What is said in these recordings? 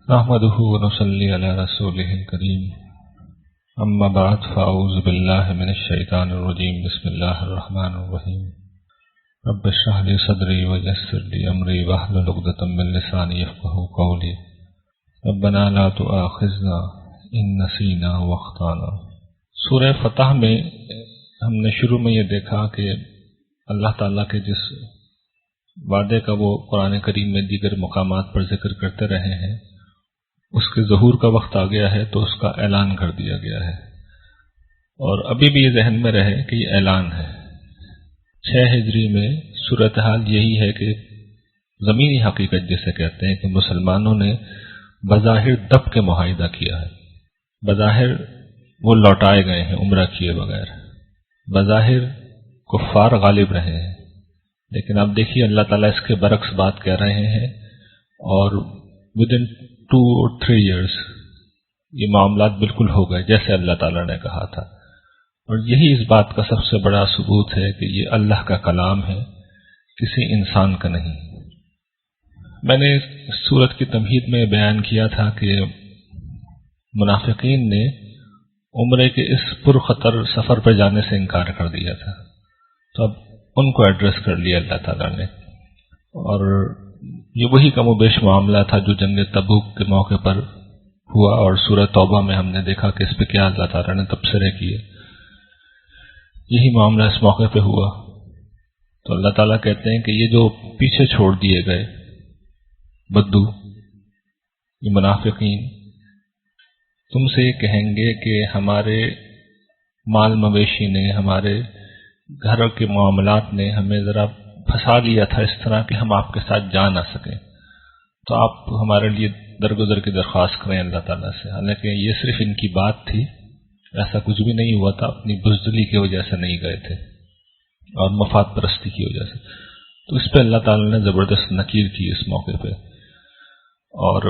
نحمده ونصلي على رسوله الكريم اما بعد فاعوذ بالله من الشيطان الرجيم بسم الله الرحمن الرحيم رب اشرح لي صدري ويسر لي امري واحلل عقدة من لساني يفقهوا قولي ربنا لا تؤاخذنا ان نسينا واخطانا۔ سورہ فتح میں ہم نے شروع میں یہ دیکھا کہ اللہ تعالیٰ کے جس وعدے کا وہ قرآن کریم میں دیگر مقامات پر ذکر کرتے رہے ہیں، اس کے ظہور کا وقت آ گیا ہے تو اس کا اعلان کر دیا گیا ہے، اور ابھی بھی یہ ذہن میں رہے کہ یہ اعلان ہے۔ 6 ہجری میں صورتحال یہی ہے کہ زمینی حقیقت جسے کہتے ہیں کہ مسلمانوں نے بظاہر دب کے معاہدہ کیا ہے، بظاہر وہ لوٹائے گئے ہیں عمرہ کیے بغیر، بظاہر کفار غالب رہے ہیں، لیکن اب دیکھیے اللہ تعالیٰ اس کے برعکس بات کہہ رہے ہیں، اور ودن 2 or 3 years یہ معاملات بالکل ہو گئے جیسے اللہ تعالیٰ نے کہا تھا، اور یہی اس بات کا سب سے بڑا ثبوت ہے کہ یہ اللہ کا کلام ہے، کسی انسان کا نہیں۔ میں نے اس سورت کی تمہید میں بیان کیا تھا کہ منافقین نے عمرے کے اس پرخطر سفر پر جانے سے انکار کر دیا تھا، تو اب ان کو ایڈریس کر لیا اللہ تعالیٰ نے، اور یہ وہی کم و بیش معاملہ تھا جو جنگ تبوک کے موقع پر ہوا، اور سورہ توبہ میں ہم نے دیکھا کہ اس پہ کیا اللہ تعالیٰ نے تبصرے کیے، یہی معاملہ اس موقع پہ ہوا۔ تو اللہ تعالیٰ کہتے ہیں کہ یہ جو پیچھے چھوڑ دیے گئے بدو، یہ منافقین تم سے یہ کہیں گے کہ ہمارے مال مویشی نے، ہمارے گھر کے معاملات نے ہمیں ذرا پھنسا لیا تھا اس طرح کہ ہم آپ کے ساتھ جا نہ سکیں، تو آپ ہمارے لیے درگزر کی درخواست کریں اللہ تعالیٰ سے۔ حالانکہ یہ صرف ان کی بات تھی، ایسا کچھ بھی نہیں ہوا تھا، اپنی بزدلی کی وجہ سے نہیں گئے تھے اور مفاد پرستی کی وجہ سے۔ تو اس پہ اللہ تعالیٰ نے زبردست نکیر کی اس موقع پہ، اور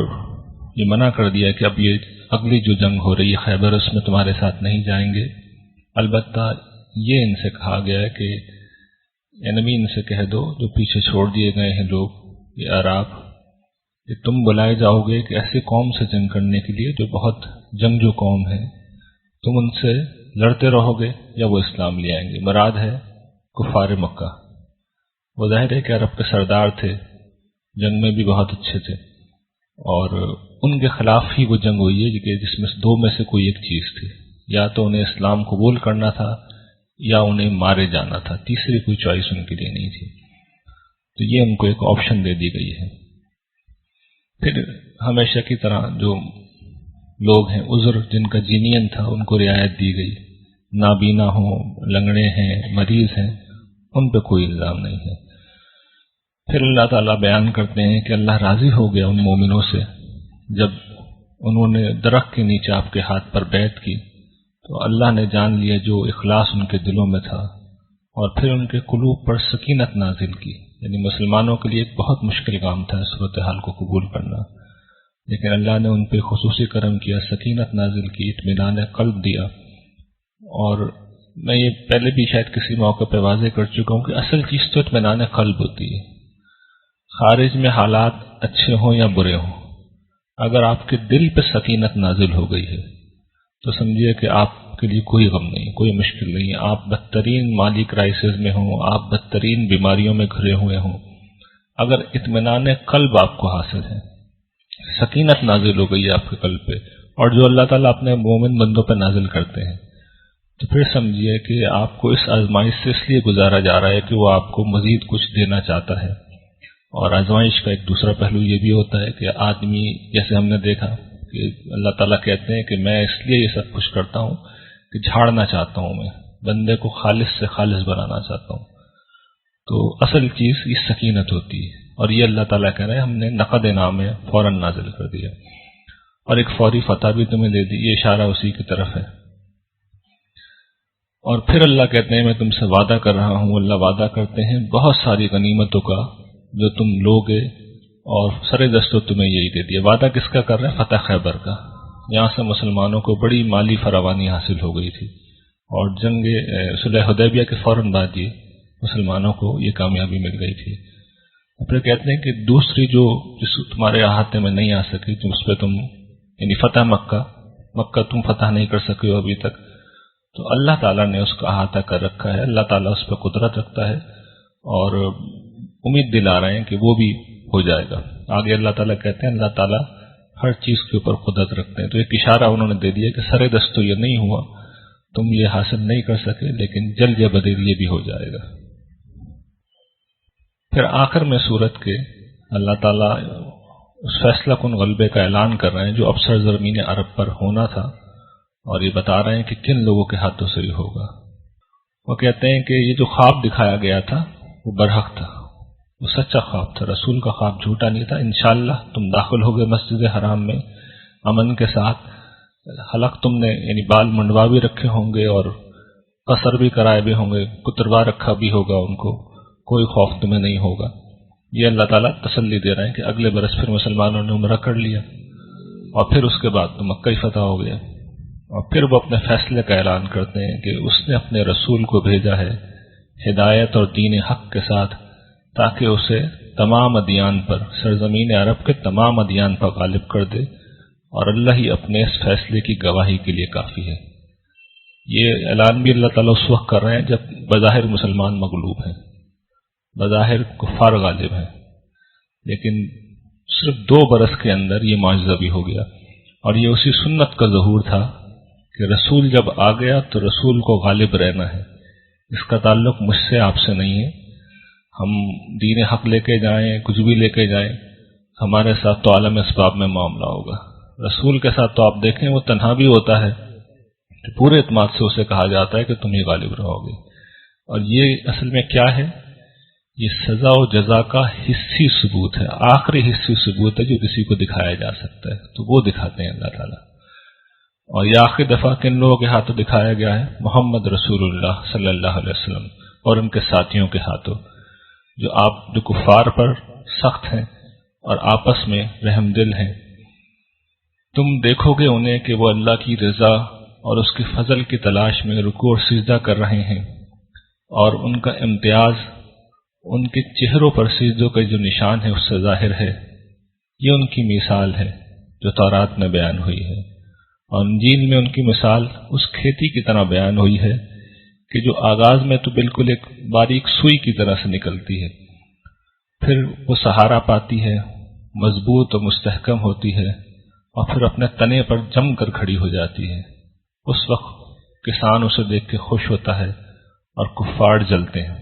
یہ منع کر دیا کہ اب یہ اگلی جو جنگ ہو رہی ہے خیبر، اس میں تمہارے ساتھ نہیں جائیں گے۔ البتہ یہ ان سے کہا گیا ہے کہ انمی ان سے کہہ دو جو پیچھے چھوڑ دیے گئے ہیں لوگ، یہ عرب، کہ تم بلائے جاؤ گے کہ ایسی قوم سے جنگ کرنے کے لیے جو بہت جنگجو قوم ہے، تم ان سے لڑتے رہو گے یا وہ اسلام لے آئیں گے۔ مراد ہے کفار مکہ، وہ ظاہر ہے کہ عرب کے سردار تھے، جنگ میں بھی بہت اچھے تھے، اور ان کے خلاف ہی وہ جنگ ہوئی ہے کہ جس میں دو میں سے کوئی ایک چیز تھی، یا تو انہیں اسلام قبول کرنا تھا یا انہیں مارے جانا تھا، تیسری کوئی چوائس ان کے لیے نہیں تھی۔ تو یہ ان کو ایک آپشن دے دی گئی ہے۔ پھر ہمیشہ کی طرح جو لوگ ہیں عذر جن کا جینین تھا ان کو رعایت دی گئی، نابینا ہوں، لنگڑے ہیں، مریض ہیں، ان پہ کوئی الزام نہیں ہے۔ پھر اللہ تعالیٰ بیان کرتے ہیں کہ اللہ راضی ہو گیا ان مومنوں سے جب انہوں نے درخت کے نیچے آپ کے ہاتھ پر بیعت کی، تو اللہ نے جان لیا جو اخلاص ان کے دلوں میں تھا، اور پھر ان کے قلوب پر سکینت نازل کی۔ یعنی مسلمانوں کے لیے ایک بہت مشکل کام تھا اس صورتحال کو قبول کرنا، لیکن اللہ نے ان پہ خصوصی کرم کیا، سکینت نازل کی، اطمینان قلب دیا۔ اور میں یہ پہلے بھی شاید کسی موقع پہ واضح کر چکا ہوں کہ اصل چیز تو اطمینان قلب ہوتی ہے، خارج میں حالات اچھے ہوں یا برے ہوں، اگر آپ کے دل پہ سکینت نازل ہو گئی ہے تو سمجھیے کہ آپ کے لیے کوئی غم نہیں، کوئی مشکل نہیں۔ آپ بدترین مالی کرائسس میں ہوں، آپ بدترین بیماریوں میں گھرے ہوئے ہوں، اگر اطمینان قلب آپ کو حاصل ہے، سکینت نازل ہو گئی ہے آپ کے قلب پہ، اور جو اللہ تعالیٰ اپنے مومن بندوں پہ نازل کرتے ہیں، تو پھر سمجھیے کہ آپ کو اس آزمائش سے اس لیے گزارا جا رہا ہے کہ وہ آپ کو مزید کچھ دینا چاہتا ہے۔ اور آزمائش کا ایک دوسرا پہلو یہ بھی ہوتا ہے کہ آدمی، جیسے ہم نے دیکھا کہ اللہ تعالیٰ کہتے ہیں کہ میں اس لیے یہ سب کچھ کرتا ہوں کہ جھاڑنا چاہتا ہوں، میں بندے کو خالص سے خالص بنانا چاہتا ہوں۔ تو اصل چیز یہ سکینت ہوتی ہے، اور یہ اللہ تعالیٰ کہہ رہے ہیں ہم نے نقد انعام فوراً نازل کر دیا، اور ایک فوری فتح بھی تمہیں دے دی، یہ اشارہ اسی کی طرف ہے۔ اور پھر اللہ کہتے ہیں میں تم سے وعدہ کر رہا ہوں، اللہ وعدہ کرتے ہیں بہت ساری غنیمتوں کا جو تم لوگے، اور سر دستوں تمہیں یہی دے دیا۔ وعدہ کس کا کر رہے ہیں؟ فتح خیبر کا۔ یہاں سے مسلمانوں کو بڑی مالی فراوانی حاصل ہو گئی تھی، اور جنگ صلح حدیبیہ کے فوراً بعد یہ مسلمانوں کو یہ کامیابی مل گئی تھی۔ پھر کہتے ہیں کہ دوسری جو جس تمہارے احاطے میں نہیں آ سکی، جو اس پہ تم یعنی فتح مکہ تم فتح نہیں کر سکے ہو ابھی تک، تو اللہ تعالیٰ نے اس کا احاطہ کر رکھا ہے، اللہ تعالیٰ اس پہ قدرت رکھتا ہے اور امید دلا رہے ہیں کہ وہ بھی ہو جائے گا۔ آگے اللہ تعالیٰ کہتے ہیں اللہ تعالیٰ ہر چیز کے اوپر قدرت رکھتے ہیں، تو ایک اشارہ انہوں نے دے دیا کہ سرے دست تو یہ نہیں ہوا، تم یہ حاصل نہیں کر سکے، لیکن جلد یا بدیر یہ بھی ہو جائے گا۔ پھر آخر میں سورت کے اللہ تعالیٰ اس فیصلہ کن غلبے کا اعلان کر رہے ہیں جو اب سرزمین عرب پر ہونا تھا، اور یہ بتا رہے ہیں کہ کن لوگوں کے ہاتھوں سے یہ ہوگا۔ وہ کہتے ہیں کہ یہ جو خواب دکھایا گیا تھا وہ برحق تھا، وہ سچا خواب تھا، رسول کا خواب جھوٹا نہیں تھا۔ انشاءاللہ تم داخل ہوگے مسجد حرام میں امن کے ساتھ، حلق تم نے یعنی بال منڈوا بھی رکھے ہوں گے اور قصر بھی کرائے بھی ہوں گے، کتروا رکھا بھی ہوگا ان کو، کوئی خوف تمہیں نہیں ہوگا۔ یہ اللہ تعالیٰ تسلی دے رہے ہیں کہ اگلے برس پھر مسلمانوں نے عمرہ کر لیا اور پھر اس کے بعد تو مکہ ہی فتح ہو گیا، اور پھر وہ اپنے فیصلے کا اعلان کرتے ہیں کہ اس نے اپنے رسول کو بھیجا ہے ہدایت اور دین حق کے ساتھ تاکہ اسے تمام ادیان پر، سرزمین عرب کے تمام ادیان پر غالب کر دے، اور اللہ ہی اپنے اس فیصلے کی گواہی کے لیے کافی ہے۔ یہ اعلان بھی اللہ تعالیٰ اس وقت کر رہے ہیں جب بظاہر مسلمان مغلوب ہیں، بظاہر کفار غالب ہیں، لیکن صرف 2 برس کے اندر یہ معجزہ بھی ہو گیا، اور یہ اسی سنت کا ظہور تھا کہ رسول جب آ گیا تو رسول کو غالب رہنا ہے، اس کا تعلق مجھ سے آپ سے نہیں ہے، ہم دین حق لے کے جائیں کچھ بھی لے کے جائیں، ہمارے ساتھ تو عالم اسباب میں معاملہ ہوگا۔ رسول کے ساتھ تو آپ دیکھیں وہ تنہا بھی ہوتا ہے، پورے اعتماد سے اسے کہا جاتا ہے کہ تم ہی غالب رہو گے، اور یہ اصل میں کیا ہے؟ یہ سزا و جزا کا حصی ثبوت ہے، آخری حصی ثبوت ہے جو کسی کو دکھایا جا سکتا ہے، تو وہ دکھاتے ہیں اللہ تعالیٰ۔ اور یہ آخری دفعہ کن لوگوں کے ہاتھوں دکھایا گیا ہے؟ محمد رسول اللہ صلی اللہ علیہ وسلم اور ان کے ساتھیوں کے ہاتھوں، جو کفار پر سخت ہیں اور آپس میں رحم دل ہیں۔ تم دیکھو گے انہیں کہ وہ اللہ کی رضا اور اس کی فضل کی تلاش میں رکوع اور سجدہ کر رہے ہیں، اور ان کا امتیاز ان کے چہروں پر سجدوں کا جو نشان ہے اس سے ظاہر ہے۔ یہ ان کی مثال ہے جو تورات میں بیان ہوئی ہے، اور انجیل میں ان کی مثال اس کھیتی کی طرح بیان ہوئی ہے کہ جو آغاز میں تو بالکل ایک باریک سوئی کی طرح سے نکلتی ہے، پھر وہ سہارا پاتی ہے، مضبوط اور مستحکم ہوتی ہے، اور پھر اپنے تنے پر جم کر کھڑی ہو جاتی ہے۔ اس وقت کسان اسے دیکھ کے خوش ہوتا ہے اور کفار جلتے ہیں۔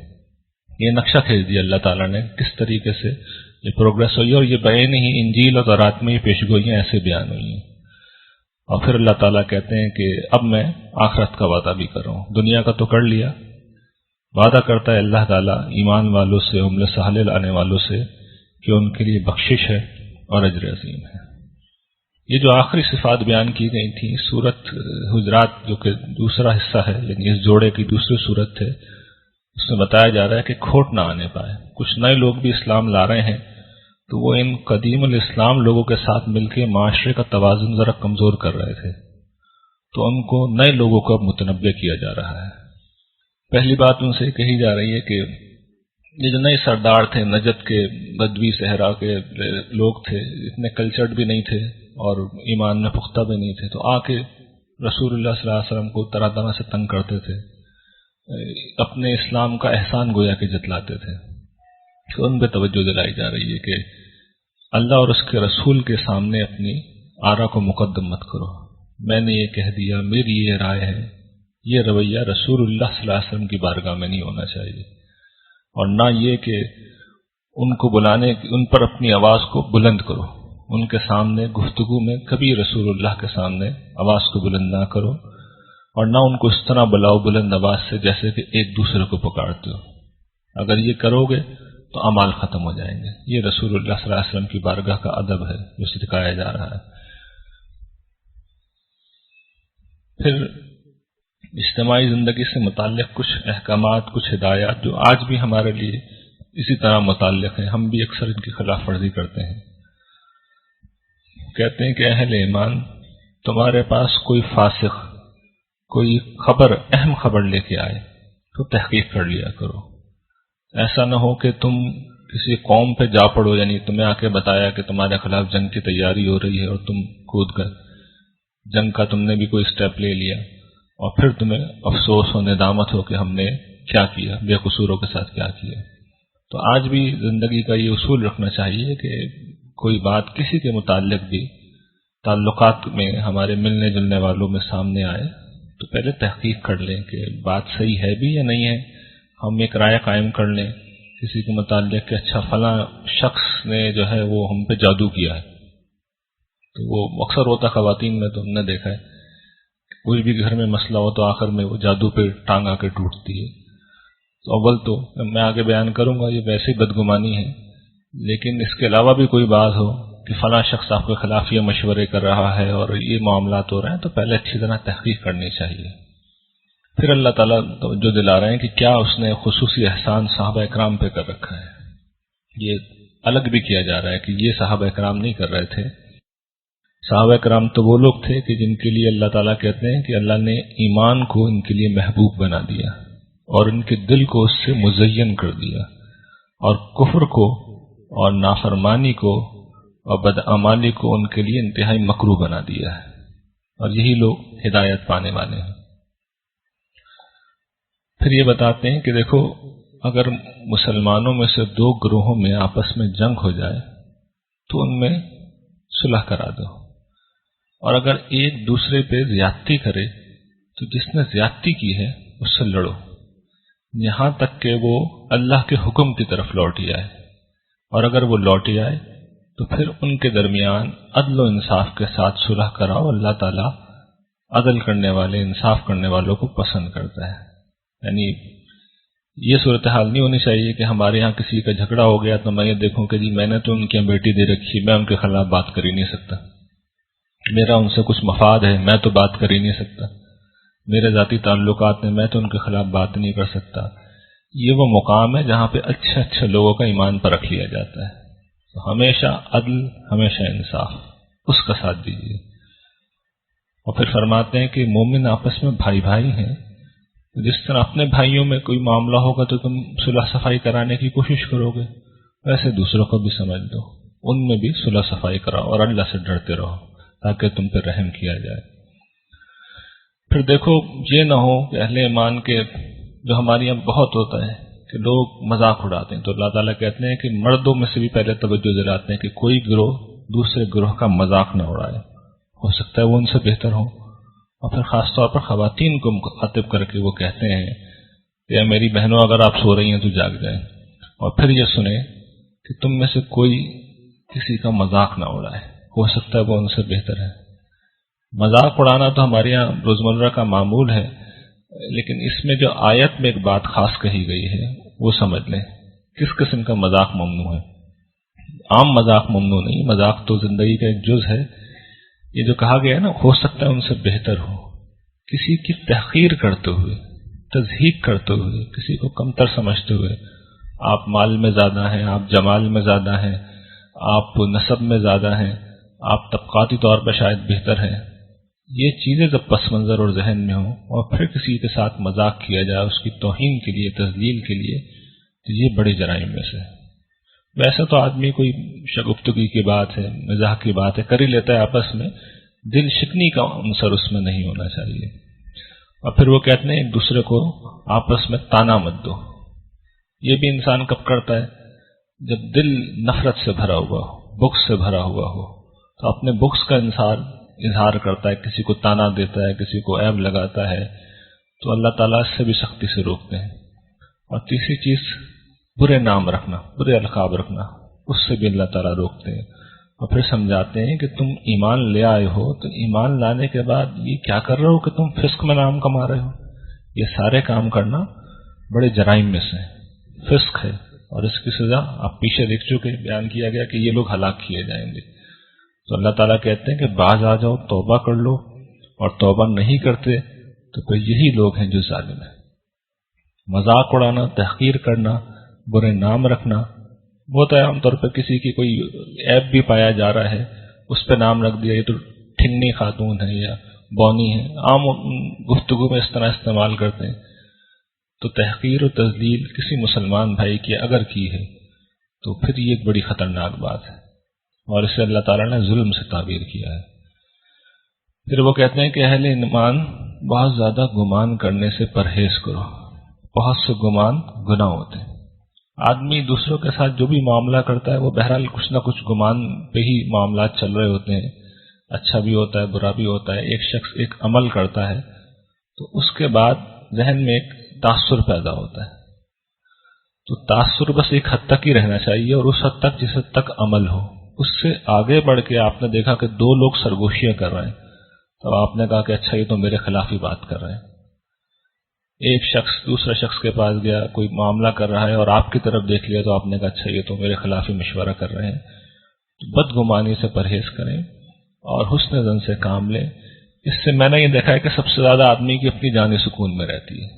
یہ نقشہ کھینچ دیا اللہ تعالیٰ نے کس طریقے سے یہ پروگرس ہوئی، اور یہ بیان ہی انجیل اور تورات میں ہی پیشگوئیاں ایسے بیان ہوئی ہیں۔ اور پھر اللہ تعالیٰ کہتے ہیں کہ اب میں آخرت کا وعدہ بھی کر رہا ہوں، دنیا کا تو کر لیا، وعدہ کرتا ہے اللہ تعالیٰ ایمان والوں سے، عمل صالح آنے والوں سے، کہ ان کے لیے بخشش ہے اور اجر عظیم ہے۔ یہ جو آخری صفات بیان کی گئی تھیں سورت حجرات جو کہ دوسرا حصہ ہے، یعنی اس جوڑے کی دوسری صورت ہے، اس میں بتایا جا رہا ہے کہ کھوٹ نہ آنے پائے۔ کچھ نئے لوگ بھی اسلام لا رہے ہیں تو وہ ان قدیم الاسلام لوگوں کے ساتھ مل کے معاشرے کا توازن ذرا کمزور کر رہے تھے، تو ان کو نئے لوگوں کو اب متنبع کیا جا رہا ہے۔ پہلی بات ان سے کہی جا رہی ہے کہ یہ جو نئے سردار تھے، نجد کے بدوی صحرا کے لوگ تھے، اتنے کلچرڈ بھی نہیں تھے اور ایمان میں پختہ بھی نہیں تھے، تو آ کے رسول اللہ صلی اللہ علیہ وسلم کو طرح طرح سے تنگ کرتے تھے، اپنے اسلام کا احسان گویا کہ جتلاتے تھے۔ تو ان پہ توجہ دلائی جا رہی ہے کہ اللہ اور اس کے رسول کے سامنے اپنی آرا کو مقدم مت کرو، میں نے یہ کہہ دیا، میری یہ رائے ہے، یہ رویہ رسول اللہ صلی اللہ علیہ وسلم کی بارگاہ میں نہیں ہونا چاہیے، اور نہ یہ کہ ان کو بلانے، ان پر اپنی آواز کو بلند کرو، ان کے سامنے گفتگو میں کبھی رسول اللہ کے سامنے آواز کو بلند نہ کرو، اور نہ ان کو اس طرح بلاؤ بلند آواز سے جیسے کہ ایک دوسرے کو پکارتے ہو۔ اگر یہ کرو گے تو اعمال ختم ہو جائیں گے۔ یہ رسول اللہ صلی اللہ علیہ وسلم کی بارگاہ کا ادب ہے جو سکھایا جا رہا ہے۔ پھر اجتماعی زندگی سے متعلق کچھ احکامات، کچھ ہدایات جو آج بھی ہمارے لیے اسی طرح متعلق ہیں، ہم بھی اکثر ان کی خلاف ورزی کرتے ہیں۔ کہتے ہیں کہ اہل ایمان، تمہارے پاس کوئی فاسق کوئی خبر، اہم خبر لے کے آئے تو تحقیق کر لیا کرو، ایسا نہ ہو کہ تم کسی قوم پہ جا پڑو، یعنی تمہیں آ کے بتایا کہ تمہارے خلاف جنگ کی تیاری ہو رہی ہے اور تم کود کر جنگ کا تم نے بھی کوئی سٹیپ لے لیا، اور پھر تمہیں افسوس ہو، ندامت ہو کہ ہم نے کیا کیا، بے قصوروں کے ساتھ کیا کیا۔ تو آج بھی زندگی کا یہ اصول رکھنا چاہیے کہ کوئی بات کسی کے متعلق بھی تعلقات میں ہمارے ملنے جلنے والوں میں سامنے آئے تو پہلے تحقیق کر لیں کہ بات صحیح ہے بھی یا نہیں ہے، ہم ایک رائے قائم کر لیں کسی کے متعلق کہ اچھا فلاں شخص نے جو ہے وہ ہم پہ جادو کیا ہے۔ تو وہ اکثر ہوتا خواتین میں، تو ہم نے دیکھا ہے کوئی بھی گھر میں مسئلہ ہو تو آخر میں وہ جادو پہ ٹانگ آ کے ٹوٹتی ہے۔ تو اول تو میں آگے بیان کروں گا یہ ویسے ہی بدگمانی ہے، لیکن اس کے علاوہ بھی کوئی بات ہو کہ فلاں شخص آپ کے خلاف یہ مشورے کر رہا ہے اور یہ معاملات ہو رہے ہیں، تو پہلے اچھی طرح تحقیق کرنی چاہیے۔ پھر اللہ تعالیٰ جو دلا رہے ہیں کہ کیا اس نے خصوصی احسان صحابہ اکرام پہ کر رکھا ہے، یہ الگ بھی کیا جا رہا ہے کہ یہ صحابہ اکرام نہیں کر رہے تھے۔ صحابہ اکرام تو وہ لوگ تھے کہ جن کے لیے اللہ تعالیٰ کہتے ہیں کہ اللہ نے ایمان کو ان کے لیے محبوب بنا دیا اور ان کے دل کو اس سے مزین کر دیا، اور کفر کو اور نافرمانی کو اور بدعمالی کو ان کے لیے انتہائی مکروہ بنا دیا ہے، اور یہی لوگ ہدایت پانے والے ہیں۔ پھر یہ بتاتے ہیں کہ دیکھو اگر مسلمانوں میں سے دو گروہوں میں آپس میں جنگ ہو جائے تو ان میں صلح کرا دو، اور اگر ایک دوسرے پہ زیادتی کرے تو جس نے زیادتی کی ہے اس سے لڑو یہاں تک کہ وہ اللہ کے حکم کی طرف لوٹ آئے، اور اگر وہ لوٹ آئے تو پھر ان کے درمیان عدل و انصاف کے ساتھ صلح کراؤ، اللہ تعالیٰ عدل کرنے والے انصاف کرنے والوں کو پسند کرتا ہے۔ یعنی یہ صورتحال نہیں ہونی چاہیے کہ ہمارے ہاں کسی کا جھگڑا ہو گیا تو میں یہ دیکھوں کہ جی میں نے تو ان کی بیٹی دے رکھی، میں ان کے خلاف بات کر ہی نہیں سکتا، میرا ان سے کچھ مفاد ہے، میں تو بات کر ہی نہیں سکتا، میرے ذاتی تعلقات میں میں تو ان کے خلاف بات نہیں کر سکتا۔ یہ وہ مقام ہے جہاں پہ اچھے اچھے لوگوں کا ایمان پرکھ لیا جاتا ہے۔ تو ہمیشہ عدل، ہمیشہ انصاف، اس کا ساتھ دیجیے۔ اور پھر فرماتے ہیں کہ مومن آپس میں بھائی بھائی ہیں، جس طرح اپنے بھائیوں میں کوئی معاملہ ہوگا تو تم صلح صفائی کرانے کی کوشش کرو گے، ویسے دوسروں کو بھی سمجھ دو، ان میں بھی صلح صفائی کراؤ اور اللہ سے ڈرتے رہو تاکہ تم پہ رحم کیا جائے۔ پھر دیکھو یہ نہ ہو کہ اہل ایمان کے جو ہمارے یہاں بہت ہوتا ہے کہ لوگ مذاق اڑاتے ہیں، تو اللہ تعالیٰ کہتے ہیں کہ مردوں میں سے بھی پہلے توجہ دلاتے ہیں کہ کوئی گروہ دوسرے گروہ کا مذاق نہ اڑائے، ہو سکتا ہے وہ ان سے بہتر ہو۔ اور پھر خاص طور پر خواتین کو مخاطب کر کے وہ کہتے ہیں کہ میری بہنوں اگر آپ سو رہی ہیں تو جاگ جائیں، اور پھر یہ سنیں کہ تم میں سے کوئی کسی کا مذاق نہ اڑائے، ہو سکتا ہے وہ ان سے بہتر ہے۔ مذاق اڑانا تو ہمارے یہاں روزمرہ کا معمول ہے، لیکن اس میں جو آیت میں ایک بات خاص کہی گئی ہے وہ سمجھ لیں کس قسم کا مذاق ممنوع ہے۔ عام مذاق ممنوع نہیں، مذاق تو زندگی کا ایک جز ہے۔ یہ جو کہا گیا ہے نا، ہو سکتا ہے ان سے بہتر ہو، کسی کی تحقیر کرتے ہوئے، تضحیق کرتے ہوئے، کسی کو کمتر سمجھتے ہوئے، آپ مال میں زیادہ ہیں، آپ جمال میں زیادہ ہیں، آپ نسب میں زیادہ ہیں، آپ طبقاتی طور پر شاید بہتر ہیں، یہ چیزیں جب پس منظر اور ذہن میں ہوں اور پھر کسی کے ساتھ مذاق کیا جائے اس کی توہین کے لیے، تذلیل کے لیے، تو یہ بڑے جرائم میں سے۔ ویسا تو آدمی کوئی شگفتگی کی بات ہے، مزاح کی بات ہے، کر ہی لیتا ہے آپس میں، دل شکنی کا عنصر اس میں نہیں ہونا چاہیے۔ اور پھر وہ کہتے ہیں ایک دوسرے کو آپس میں تانا مت دو۔ یہ بھی انسان کب کرتا ہے؟ جب دل نفرت سے بھرا ہوا ہو، بغض سے بھرا ہوا ہو، تو اپنے بغض کا اظہار کرتا ہے، کسی کو تانا دیتا ہے، کسی کو عیب لگاتا ہے، تو اللہ تعالیٰ اس سے بھی سختی سے روکتے ہیں۔ اور تیسری چیز برے نام رکھنا، برے القاب رکھنا، اس سے بھی اللہ تعالیٰ روکتے ہیں، اور پھر سمجھاتے ہیں کہ تم ایمان لے آئے ہو تو ایمان لانے کے بعد یہ کیا کر رہے ہو کہ تم فسق میں نام کما رہے ہو۔ یہ سارے کام کرنا بڑے جرائم میں سے فسق ہے، اور اس کی سزا آپ پیچھے دیکھ چکے، بیان کیا گیا کہ یہ لوگ ہلاک کیے جائیں گے۔ تو اللہ تعالیٰ کہتے ہیں کہ باز آ جاؤ، توبہ کر لو، اور توبہ نہیں کرتے تو پھر یہی لوگ ہیں جو ظالم ہیں۔ مذاق اڑانا، تحقیر کرنا، برے نام رکھنا، بہت ہے عام طور پر کسی کی کوئی عیب بھی پایا جا رہا ہے، اس پہ نام رکھ دیا، یہ تو ٹھنگنی خاتون ہے یا بونی ہے، عام گفتگو میں اس طرح استعمال کرتے ہیں۔ تو تحقیر و تذلیل کسی مسلمان بھائی کی اگر کی ہے تو پھر یہ ایک بڑی خطرناک بات ہے، اور اسے اللہ تعالیٰ نے ظلم سے تعبیر کیا ہے۔ پھر وہ کہتے ہیں کہ اہل ایمان بہت زیادہ گمان کرنے سے پرہیز کرو، بہت سے گمان گناہ ہوتے ہیں۔ آدمی دوسروں کے ساتھ جو بھی معاملہ کرتا ہے وہ بہرحال کچھ نہ کچھ گمان پہ ہی معاملات چل رہے ہوتے ہیں، اچھا بھی ہوتا ہے برا بھی ہوتا ہے۔ ایک شخص ایک عمل کرتا ہے تو اس کے بعد ذہن میں ایک تاثر پیدا ہوتا ہے، تو تاثر بس ایک حد تک ہی رہنا چاہیے، اور اس حد تک جس حد تک عمل ہو۔ اس سے آگے بڑھ کے آپ نے دیکھا کہ دو لوگ سرگوشیاں کر رہے ہیں، تو آپ نے کہا کہ اچھا یہ تو میرے خلاف ہی بات کر رہے ہیں۔ ایک شخص دوسرے شخص کے پاس گیا، کوئی معاملہ کر رہا ہے اور آپ کی طرف دیکھ لیا، تو آپ نے کہا اچھا یہ تو میرے خلاف ہی مشورہ کر رہے ہیں۔ تو بدگمانی سے پرہیز کریں اور حسن ظن سے کام لیں۔ اس سے میں نے یہ دیکھا ہے کہ سب سے زیادہ آدمی کی اپنی جان سکون میں رہتی ہے،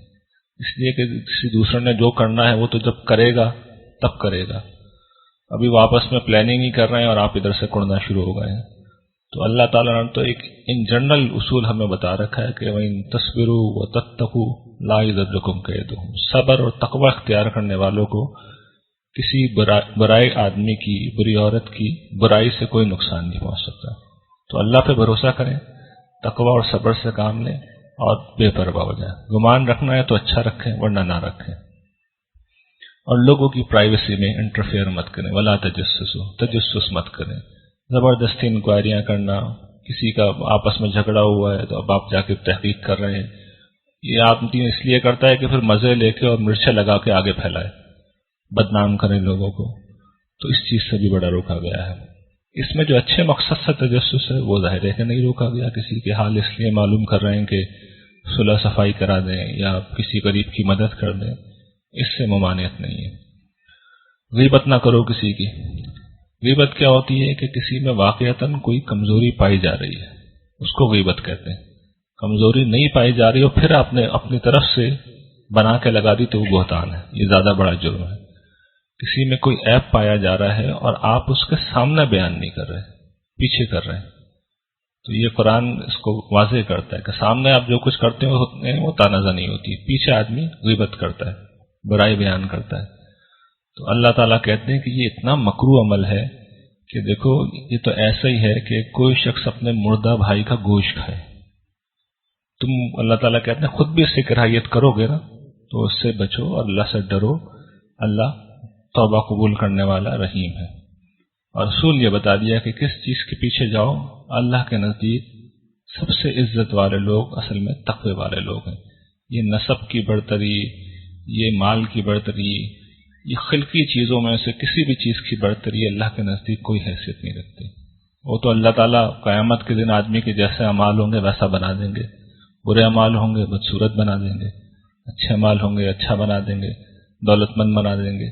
اس لیے کہ کسی دوسرے نے جو کرنا ہے وہ تو جب کرے گا تب کرے گا۔ ابھی وہ آپس میں پلاننگ ہی کر رہے ہیں اور آپ ادھر سے کڑنا شروع ہو گئے ہیں۔ تو اللہ تعالیٰ نے تو ایک ان جنرل اصول ہمیں بتا رکھا ہے کہ وَإِن تَصْبِرُوا وَتَتَّقُوا لَا يَضُرُّكُمْ كَيْدُهُمْ، صبر اور تقوی اختیار کرنے والوں کو کسی برائے آدمی کی، بری عورت کی برائی سے کوئی نقصان نہیں پہنچ سکتا۔ تو اللہ پہ بھروسہ کریں، تقوی اور صبر سے کام لیں اور بے پرواہ ہو جائیں۔ گمان رکھنا ہے تو اچھا رکھیں ورنہ نہ رکھیں، اور لوگوں کی پرائیویسی میں انٹرفیئر مت کریں۔ ولا تجسسوا، تجسس مت کریں، زبردستی انکوائریاں کرنا، کسی کا آپس میں جھگڑا ہوا ہے تو اب آپ جا کے تحقیق کر رہے ہیں، یہ آدمی اس لیے کرتا ہے کہ پھر مزے لے کے اور مرچیں لگا کے آگے پھیلائے، بدنام کریں لوگوں کو۔ تو اس چیز سے بھی بڑا روکا گیا ہے۔ اس میں جو اچھے مقصد سے تجسس ہے وہ ظاہر ہے کہ نہیں روکا گیا، کسی کے حال اس لیے معلوم کر رہے ہیں کہ صلح صفائی کرا دیں یا کسی غریب کی مدد کر دیں، اس سے ممانعت نہیں ہے۔ غیبت نہ کرو کسی کی۔ غیبت کیا ہوتی ہے کہ کسی میں واقعتاً کوئی کمزوری پائی جا رہی ہے، اس کو غیبت کہتے ہیں۔ کمزوری نہیں پائی جا رہی اور پھر آپ نے اپنی طرف سے بنا کے لگا دی تو وہ بہتان ہے، یہ زیادہ بڑا جرم ہے۔ کسی میں کوئی عیب پایا جا رہا ہے اور آپ اس کے سامنے بیان نہیں کر رہے، پیچھے کر رہے ہیں، تو یہ قرآن اس کو واضح کرتا ہے کہ سامنے آپ جو کچھ کرتے ہیں وہ تانازہ نہیں ہوتی، پیچھے آدمی غیبت کرتا ہے، برائی بیان کرتا ہے۔ تو اللہ تعالیٰ کہتے ہیں کہ یہ اتنا مکروہ عمل ہے کہ دیکھو یہ تو ایسا ہی ہے کہ کوئی شخص اپنے مردہ بھائی کا گوشت کھائے۔ تم اللہ تعالیٰ کہتے ہیں خود بھی اس سے کراہیت کرو گے نا تو اس سے بچو اور اللہ سے ڈرو، اللہ توبہ قبول کرنے والا رحیم ہے۔ اور رسول یہ بتا دیا کہ کس چیز کے پیچھے جاؤ، اللہ کے نزدیک سب سے عزت والے لوگ اصل میں تقوی والے لوگ ہیں۔ یہ نسب کی برتری، یہ مال کی برتری، یہ خلقی چیزوں میں سے کسی بھی چیز کی برتری اللہ کے نزدیک کوئی حیثیت نہیں رکھتی۔ وہ تو اللہ تعالیٰ قیامت کے دن آدمی کے جیسے اعمال ہوں گے ویسا بنا دیں گے، برے اعمال ہوں گے بدصورت بنا دیں گے، اچھے اعمال ہوں گے اچھا بنا دیں گے، دولت مند بنا دیں گے،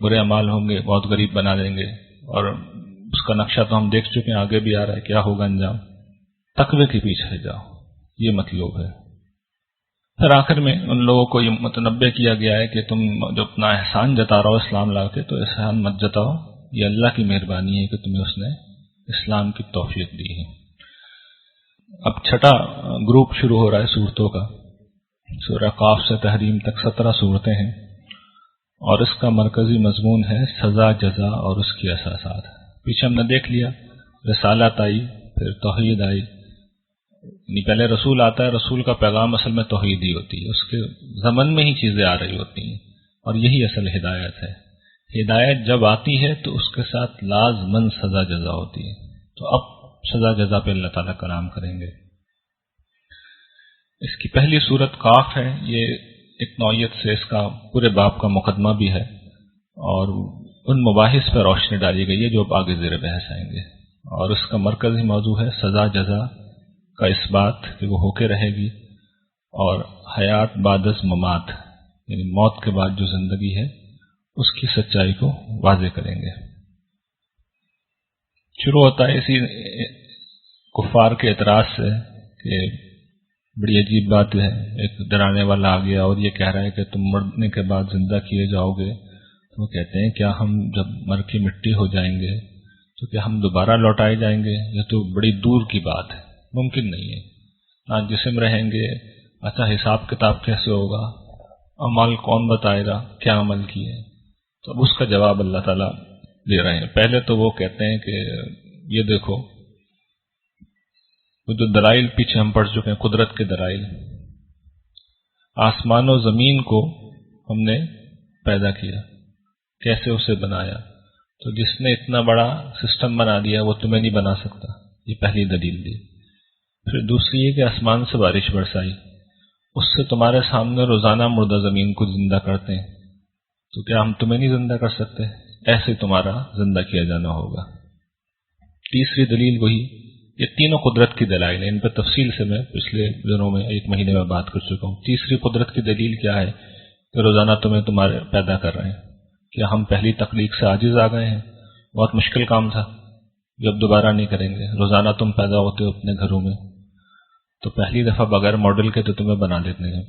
برے اعمال ہوں گے بہت غریب بنا دیں گے، اور اس کا نقشہ تو ہم دیکھ چکے ہیں، آگے بھی آ رہا ہے کیا ہوگا انجام۔ تقوی کے پیچھے جاؤ، یہ مطلوب ہے۔ پھر آخر میں ان لوگوں کو یہ متنبہ کیا گیا ہے کہ تم جو اپنا احسان جتا رہو اسلام لا کے، تو احسان مت جتاؤ، یہ اللہ کی مہربانی ہے کہ تمہیں اس نے اسلام کی توفیق دی ہے۔ اب چھٹا گروپ شروع ہو رہا ہے صورتوں کا، سورہ قاف سے تحریم تک 17 صورتیں ہیں، اور اس کا مرکزی مضمون ہے سزا جزا اور اس کی اساسات۔ پیچھے ہم نے دیکھ لیا رسالت آئی، پھر توحید آئی، یعنی پہلے رسول آتا ہے، رسول کا پیغام اصل میں توحید ہی ہوتی ہے، اس کے ضمن میں ہی چیزیں آ رہی ہوتی ہیں، اور یہی اصل ہدایت ہے۔ ہدایت جب آتی ہے تو اس کے ساتھ لازماً سزا جزا ہوتی ہے۔ تو اب سزا جزا پہ اللہ تعالیٰ کلام کریں گے۔ اس کی پہلی صورت قاف ہے، یہ ایک نوعیت سے اس کا پورے باب کا مقدمہ بھی ہے، اور ان مباحث پر روشنی ڈالی گئی ہے جو اب آگے زیر بحث آئیں گے، اور اس کا مرکزی موضوع ہے سزا جزا کا اس بات کہ وہ ہو کے رہے گی، اور حیات بعد از ممات، یعنی موت کے بعد جو زندگی ہے اس کی سچائی کو واضح کریں گے۔ شروع ہوتا ہے اسی کفار کے اعتراض سے کہ بڑی عجیب بات ہے، ایک ڈرانے والا آ گیا اور یہ کہہ رہا ہے کہ تم مرنے کے بعد زندہ کیے جاؤ گے۔ تو وہ کہتے ہیں کیا ہم جب مر کے مٹی ہو جائیں گے تو کیا ہم دوبارہ لوٹائے جائیں گے؟ یہ تو بڑی دور کی بات ہے، ممکن نہیں ہے، نہ جسم رہیں گے، اچھا حساب کتاب کیسے ہوگا، عمل کون بتائے گا کیا عمل کیے؟ تو اب اس کا جواب اللہ تعالیٰ دے رہے ہیں. پہلے تو وہ کہتے ہیں کہ یہ دیکھو وہ جو دلائل پیچھے ہم پڑھ چکے ہیں، قدرت کے دلائل، آسمان و زمین کو ہم نے پیدا کیا، کیسے اسے بنایا، تو جس نے اتنا بڑا سسٹم بنا دیا وہ تمہیں نہیں بنا سکتا، یہ پہلی دلیل دی. پھر دوسری یہ کہ آسمان سے بارش برسائی، اس سے تمہارے سامنے روزانہ مردہ زمین کو زندہ کرتے ہیں، تو کیا ہم تمہیں نہیں زندہ کر سکتے؟ ایسے تمہارا زندہ کیا جانا ہوگا. تیسری دلیل وہی. یہ تینوں قدرت کی دلائل ہیں، ان پر تفصیل سے میں پچھلے دنوں میں 1 مہینے میں بات کر چکا ہوں. تیسری قدرت کی دلیل کیا ہے کہ روزانہ تمہیں تمہارے پیدا کر رہے ہیں. کیا ہم پہلی تخلیق سے عاجز آ گئے ہیں؟ بہت مشکل کام تھا جو اب دوبارہ نہیں کریں گے. روزانہ تم پیدا ہوتے ہو اپنے گھروں میں، تو پہلی دفعہ بغیر ماڈل کے تو تمہیں بنا دیتے ہیں،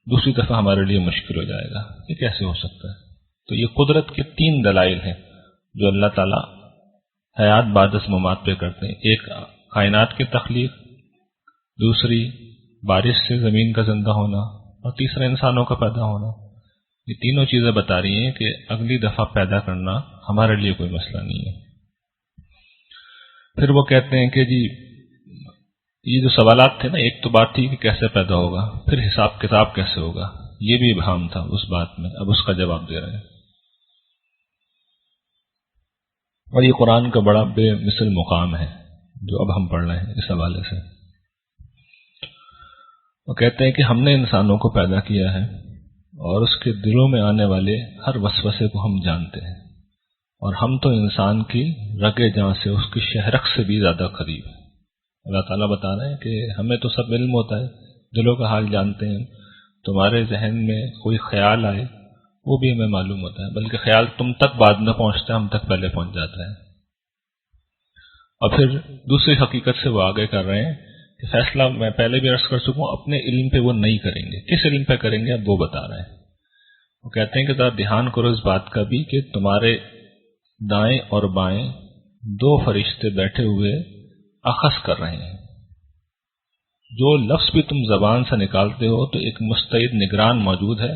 دوسری دفعہ ہمارے لیے مشکل ہو جائے گا. یہ کیسے ہو سکتا ہے؟ تو یہ قدرت کے 3 دلائل ہیں جو اللہ تعالیٰ حیات بعد از ممات پہ کرتے ہیں. ایک کائنات کی تخلیق، دوسری بارش سے زمین کا زندہ ہونا، اور تیسرا انسانوں کا پیدا ہونا. یہ تینوں چیزیں بتا رہی ہیں کہ اگلی دفعہ پیدا کرنا ہمارے لیے کوئی مسئلہ نہیں ہے. پھر وہ کہتے ہیں کہ جی یہ جو سوالات تھے نا، ایک تو بات تھی کہ کیسے پیدا ہوگا، پھر حساب کتاب کیسے ہوگا، یہ بھی ابہام تھا اس بات میں. اب اس کا جواب دے رہے ہیں. اور یہ قرآن کا بڑا بے مثل مقام ہے جو اب ہم پڑھ رہے ہیں اس حوالے سے. وہ کہتے ہیں کہ ہم نے انسانوں کو پیدا کیا ہے اور اس کے دلوں میں آنے والے ہر وسوسے کو ہم جانتے ہیں، اور ہم تو انسان کی رگے جاں سے، اس کی شہرک سے بھی زیادہ قریب ہیں. اللہ تعالیٰ بتا رہے ہیں کہ ہمیں تو سب علم ہوتا ہے، دلوں کا حال جانتے ہیں. تمہارے ذہن میں کوئی خیال آئے وہ بھی ہمیں معلوم ہوتا ہے، بلکہ خیال تم تک بعد میں پہنچتا ہے، ہم تک پہلے پہنچ جاتا ہے. اور پھر دوسری حقیقت سے وہ آگے کر رہے ہیں کہ فیصلہ میں پہلے بھی عرض کر چکا ہوں، اپنے علم پہ وہ نہیں کریں گے. کس علم پہ کریں گے اب وہ بتا رہے ہیں. وہ کہتے ہیں کہ ذرا دھیان کرو اس بات کا بھی کہ تمہارے دائیں اور بائیں 2 فرشتے بیٹھے ہوئے اخذ کر رہے ہیں. جو لفظ بھی تم زبان سے نکالتے ہو تو ایک مستعد نگران موجود ہے،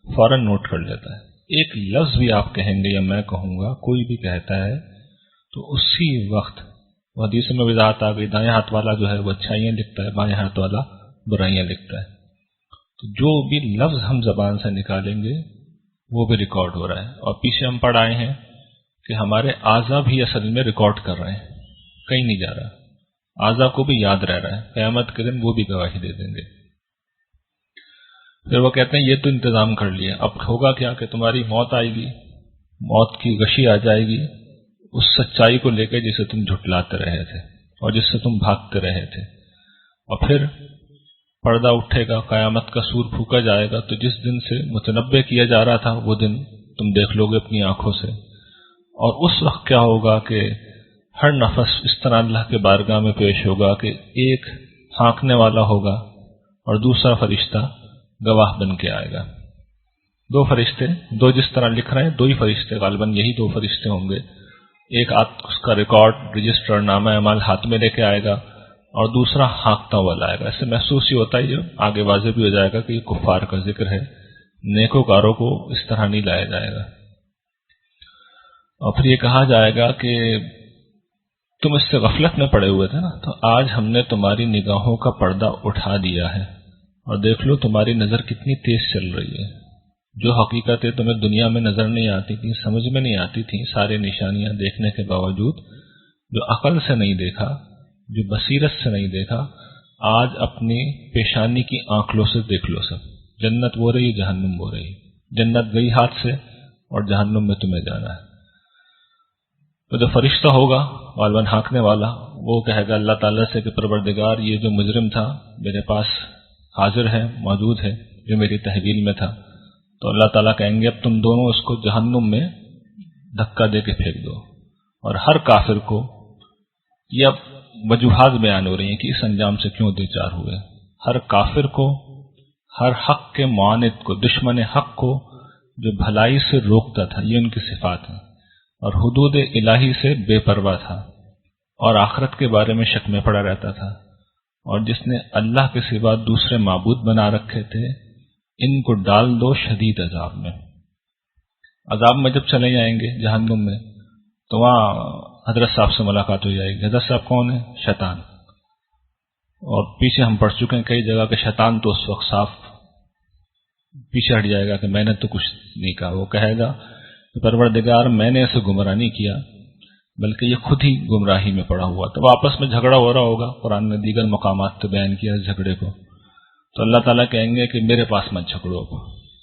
فوراً نوٹ کر لیتا ہے. ایک لفظ بھی آپ کہیں گے یا میں کہوں گا، کوئی بھی کہتا ہے تو اسی وقت وہ حدیث میں وضاحت آ گئی، دائیں ہاتھ والا جو ہے وہ اچھائیاں لکھتا ہے، بائیں ہاتھ والا برائیاں لکھتا ہے. تو جو بھی لفظ ہم زبان سے نکالیں گے وہ بھی ریکارڈ ہو رہا ہے. اور پیچھے ہم پڑھ آئے ہیں کہ ہمارے اعضا بھی اصل میں ریکارڈ کر رہے ہیں، کہیں نہیں جا رہا. اعضا کو بھی یاد رہ رہا ہے، قیامت کے دن وہ بھی گواہی دے دیں گے. پھر وہ کہتے ہیں یہ تو انتظام کر لیا، اب ہوگا کیا کہ تمہاری موت آئے گی، موت کی غشی آ جائے گی اس سچائی کو لے کے جسے تم جھٹلاتے رہے تھے اور جس سے تم بھاگتے رہے تھے. اور پھر پردہ اٹھے گا، قیامت کا سور پھونکا جائے گا، تو جس دن سے متنبع کیا جا رہا تھا وہ دن تم دیکھ لو گے اپنی آنکھوں سے. اور اس وقت کیا ہوگا کہ ہر نفس اس طرح اللہ کے بارگاہ میں پیش ہوگا کہ ایک ہانکنے والا ہوگا اور دوسرا فرشتہ گواہ بن کے آئے گا. 2 فرشتے، 2 جس طرح لکھ رہے ہیں 2 ہی فرشتے، غالباً یہی 2 فرشتے ہوں گے. ایک اس کا ریکارڈ رجسٹر نامہ اعمال ہاتھ میں لے کے آئے گا اور دوسرا ہانکتا ہوا لائے گا. اس سے محسوس ہی ہوتا ہے، جو آگے واضح بھی ہو جائے گا کہ یہ کفار کا ذکر ہے، نیکوکاروں کو اس طرح نہیں لایا جائے گا. اور پھر یہ کہا جائے گا کہ تم اس سے غفلت میں پڑے ہوئے تھے نا، تو آج ہم نے تمہاری نگاہوں کا پردہ اٹھا دیا ہے اور دیکھ لو تمہاری نظر کتنی تیز چل رہی ہے. جو حقیقتیں تمہیں دنیا میں نظر نہیں آتی تھیں، سمجھ میں نہیں آتی تھیں، سارے نشانیاں دیکھنے کے باوجود، جو عقل سے نہیں دیکھا، جو بصیرت سے نہیں دیکھا، آج اپنی پیشانی کی آنکھوں سے دیکھ لو. سب جنت وہ رہی، جہنم وہ رہی. جنت گئی ہاتھ سے اور جہنم میں تمہیں جانا ہے. تو جو فرشتہ ہوگا غالباً ہانکنے والا، وہ کہے گا اللہ تعالیٰ سے کہ پروردگار یہ جو مجرم تھا میرے پاس حاضر ہے، موجود ہے، جو میری تحویل میں تھا. تو اللہ تعالیٰ کہیں گے اب تم دونوں اس کو جہنم میں دھکا دے کے پھینک دو. اور ہر کافر کو یہ اب وجوہات بیان ہو رہی ہیں کہ اس انجام سے کیوں دو چار ہوئے. ہر کافر کو، ہر حق کے معاند کو، دشمن حق کو جو بھلائی سے روکتا تھا، یہ ان کی صفات ہیں. اور حدود الہی سے بے پرواہ تھا اور آخرت کے بارے میں شک میں پڑا رہتا تھا. اور جس نے اللہ کے سوا دوسرے معبود بنا رکھے تھے، ان کو ڈال دو شدید عذاب میں. عذاب میں جب چلے جائیں گے جہنم میں، تو وہاں حضرت صاحب سے ملاقات ہو جائے گی. حضرت صاحب کون ہے؟ شیطان. اور پیچھے ہم پڑھ چکے ہیں کئی جگہ کہ شیطان تو اس وقت صاف پیچھے ہٹ جائے گا کہ میں نے تو کچھ نہیں کہا. وہ کہے گا کہ پروردگار میں نے اسے گمراہ نہیں کیا بلکہ یہ خود ہی گمراہی میں پڑا ہوا. تو آپس میں جھگڑا ہو رہا ہوگا. قرآن نے دیگر مقامات پہ بیان کیا اس جھگڑے کو. تو اللہ تعالیٰ کہیں گے کہ میرے پاس مت جھگڑو،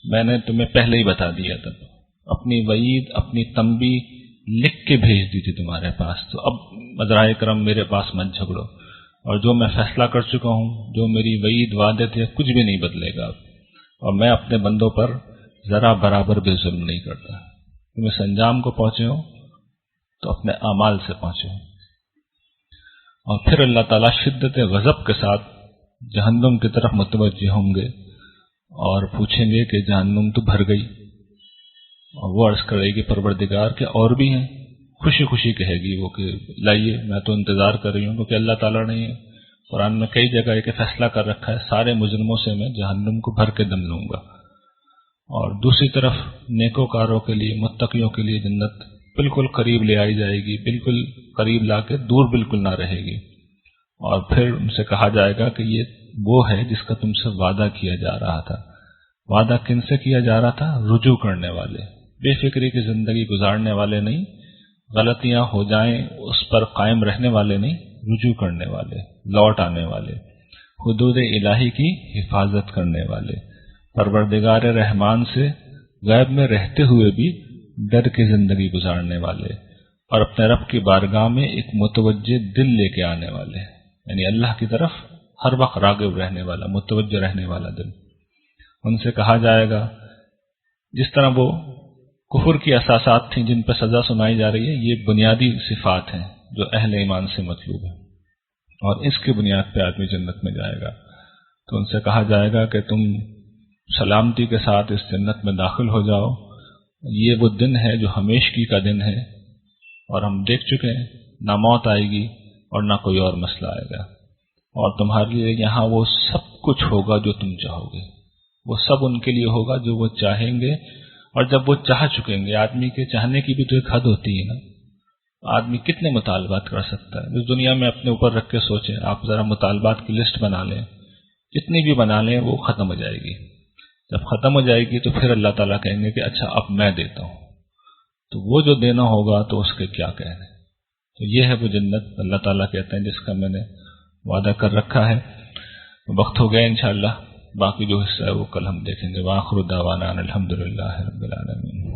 میں نے تمہیں پہلے ہی بتا دیا تھا، اپنی وعید اپنی تنبیہ لکھ کے بھیج دی تھی تمہارے پاس. تو اب مذرائے کرم میرے پاس مت جھگڑو، اور جو میں فیصلہ کر چکا ہوں، جو میری وعید وعدے تھے، کچھ بھی نہیں بدلے گا. اور میں اپنے بندوں پر ذرا برابر بھی ظلم نہیں کرتا. تم اس انجام کو پہنچے ہو تو اپنے اعمال سے پہنچے ہو. اور پھر اللہ تعالیٰ شدت غضب کے ساتھ جہنم کی طرف متوجہ ہوں گے اور پوچھیں گے کہ جہنم تو بھر گئی. اور وہ عرض کرے گی پروردگار کے اور بھی ہیں. خوشی خوشی کہے گی وہ کہ لائیے، میں تو انتظار کر رہی ہوں، کیونکہ اللہ تعالیٰ نے قرآن میں کئی جگہ ایک فیصلہ کر رکھا ہے، سارے مجرموں سے میں جہنم کو بھر کے دم لوں گا. اور دوسری طرف نیکوکاروں کے لیے، متقیوں کے لیے جنت بالکل قریب لے آئی جائے گی، بالکل قریب لا کے دور بالکل نہ رہے گی. اور پھر ان سے کہا جائے گا کہ یہ وہ ہے جس کا تم سے وعدہ کیا جا رہا تھا. وعدہ کن سے کیا جا رہا تھا؟ رجوع کرنے والے، بے فکری کی زندگی گزارنے والے نہیں، غلطیاں ہو جائیں اس پر قائم رہنے والے نہیں، رجوع کرنے والے، لوٹ آنے والے، حدود الہی کی حفاظت کرنے والے، پروردگار رحمان سے غیب میں رہتے ہوئے بھی ڈر کی زندگی گزارنے والے، اور اپنے رب کی بارگاہ میں ایک متوجہ دل لے کے آنے والے، یعنی اللہ کی طرف ہر وقت راغب رہنے والا، متوجہ رہنے والا دل. ان سے کہا جائے گا جس طرح وہ کفر کی اساسات تھیں جن پر سزا سنائی جا رہی ہے، یہ بنیادی صفات ہیں جو اہل ایمان سے مطلوب ہیں، اور اس کی بنیاد پہ آدمی جنت میں جائے گا. تو ان سے کہا جائے گا کہ تم سلامتی کے ساتھ اس جنت میں داخل ہو جاؤ. یہ وہ دن ہے جو ہمیشگی کا دن ہے، اور ہم دیکھ چکے ہیں نہ موت آئے گی اور نہ کوئی اور مسئلہ آئے گا. اور تمہارے لیے یہاں وہ سب کچھ ہوگا جو تم چاہو گے. وہ سب ان کے لیے ہوگا جو وہ چاہیں گے. اور جب وہ چاہ چکیں گے، آدمی کے چاہنے کی بھی تو ایک حد ہوتی ہے نا. آدمی کتنے مطالبات کر سکتا ہے؟ اس دنیا میں اپنے اوپر رکھ کے سوچیں، آپ ذرا مطالبات کی لسٹ بنا لیں، جتنی بھی بنا لیں وہ ختم ہو جائے گی. جب ختم ہو جائے گی تو پھر اللہ تعالیٰ کہیں گے کہ اچھا اب میں دیتا ہوں. تو وہ جو دینا ہوگا تو اس کے کیا کہنے. تو یہ ہے وہ جنت اللہ تعالیٰ کہتے ہیں جس کا میں نے وعدہ کر رکھا ہے. وقت ہو گیا انشاءاللہ، باقی جو حصہ ہے وہ کل ہم دیکھیں گے. وآخر دعوانا الحمدللہ رب العالمین.